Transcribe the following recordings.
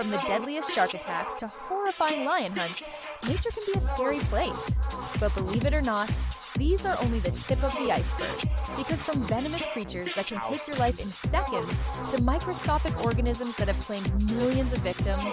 From the deadliest shark attacks to horrifying lion hunts, nature can be a scary place. But believe it or not, these are only the tip of the iceberg. Because from venomous creatures that can take your life in seconds to microscopic organisms that have claimed millions of victims,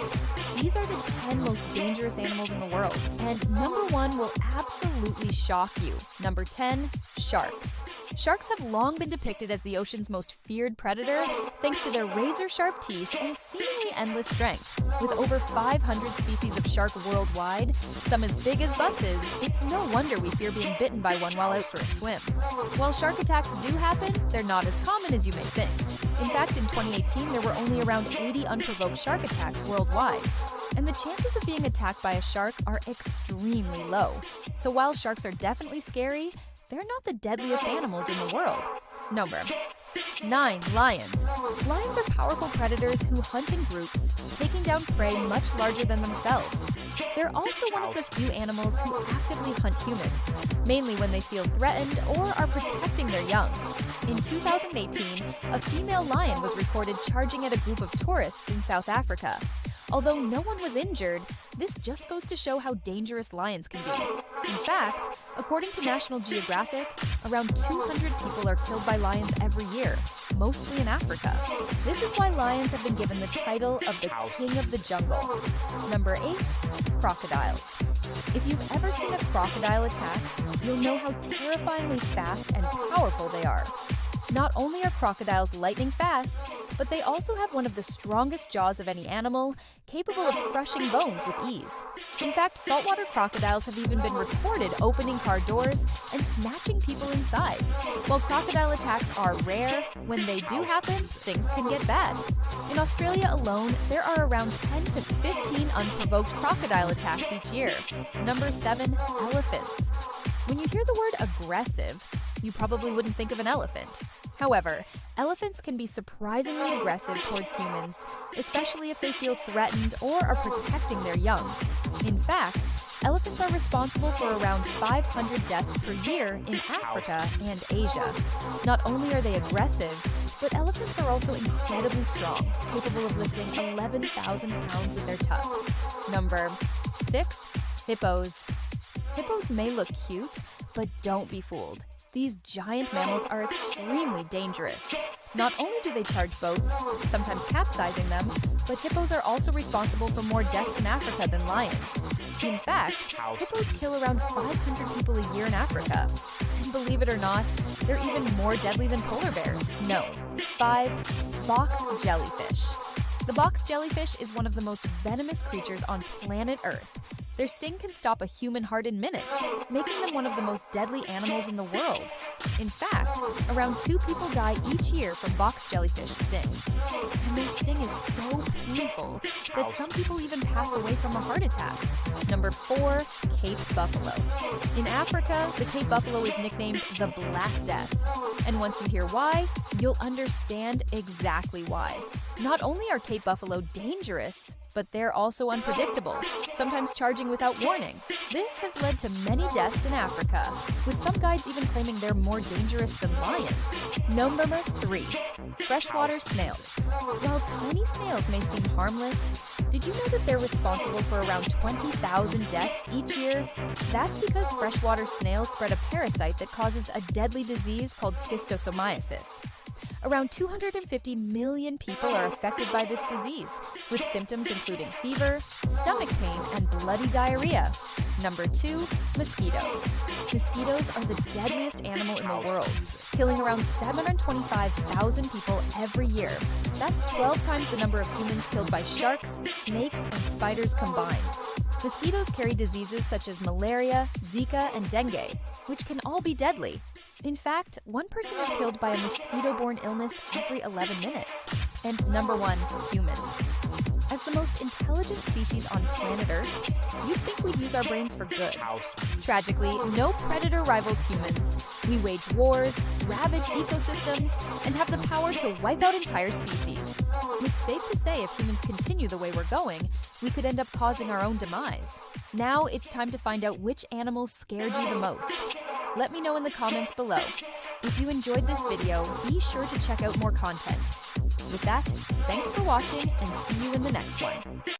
these are the 10 most dangerous animals in the world. And number 1 will absolutely shock you. Number 10, sharks. Sharks have long been depicted as the ocean's most feared predator thanks to their razor-sharp teeth and seemingly endless strength. With over 500 species of shark worldwide, some as big as buses, it's no wonder we fear being bitten by one while out for a swim. While shark attacks do happen, they're not as common as you may think. In fact, in 2018, there were only around 80 unprovoked shark attacks worldwide. And the chances of being attacked by a shark are extremely low. So while sharks are definitely scary, they're not the deadliest animals in the world. Number 9. Lions. Lions are powerful predators who hunt in groups, taking down prey much larger than themselves. They're also one of the few animals who actively hunt humans, mainly when they feel threatened or are protecting their young. In 2018, a female lion was reported charging at a group of tourists in South Africa. Although no one was injured, this just goes to show how dangerous lions can be. In fact, according to National Geographic, around 200 people are killed by lions every year, mostly in Africa. This is why lions have been given the title of the king of the jungle. Number 8, crocodiles. If you've ever seen a crocodile attack, you'll know how terrifyingly fast and powerful they are. Not only are crocodiles lightning fast, but they also have one of the strongest jaws of any animal, capable of crushing bones with ease. In fact, saltwater crocodiles have even been reported opening car doors and snatching people inside. While crocodile attacks are rare, when they do happen, things can get bad. In Australia alone, there are around 10 to 15 unprovoked crocodile attacks each year. Number 7, elephants. When you hear the word aggressive, you probably wouldn't think of an elephant. However, elephants can be surprisingly aggressive towards humans, especially if they feel threatened or are protecting their young. In fact, elephants are responsible for around 500 deaths per year in Africa and Asia. Not only are they aggressive, but elephants are also incredibly strong, capable of lifting 11,000 pounds with their tusks. Number 6, hippos. Hippos may look cute, but don't be fooled. These giant mammals are extremely dangerous. Not only do they charge boats, sometimes capsizing them, but hippos are also responsible for more deaths in Africa than lions. In fact, hippos kill around 500 people a year in Africa. And believe it or not, they're even more deadly than polar bears. No. 5. Box jellyfish. The box jellyfish is one of the most venomous creatures on planet Earth. Their sting can stop a human heart in minutes, making them one of the most deadly animals in the world. In fact, around 2 people die each year from box jellyfish stings. And their sting is so painful that some people even pass away from a heart attack. Number 4, Cape buffalo. In Africa, the Cape buffalo is nicknamed the Black Death. And once you hear why, you'll understand exactly why. Not only are Cape buffalo dangerous, but they're also unpredictable, sometimes charging without warning. This has led to many deaths in Africa, with some guides even claiming they're more dangerous than lions. Number 3, freshwater snails. While tiny snails may seem harmless, did you know that they're responsible for around 20,000 deaths each year? That's because freshwater snails spread a parasite that causes a deadly disease called schistosomiasis. Around 250 million people are affected by this disease, with symptoms including fever, stomach pain, and bloody diarrhea. Number 2, mosquitoes. Mosquitoes are the deadliest animal in the world, killing around 725,000 people every year. That's 12 times the number of humans killed by sharks, snakes, and spiders combined. Mosquitoes carry diseases such as malaria, Zika, and dengue, which can all be deadly. In fact, one person is killed by a mosquito-borne illness every 11 minutes. And number 1, humans. As the most intelligent species on planet Earth, you'd think we'd use our brains for good. Tragically, no predator rivals humans. We wage wars, ravage ecosystems, and have the power to wipe out entire species. It's safe to say if humans continue the way we're going, we could end up causing our own demise. Now it's time to find out which animals scared you the most. Let me know in the comments below. If you enjoyed this video, be sure to check out more content. With that, thanks for watching and see you in the next one.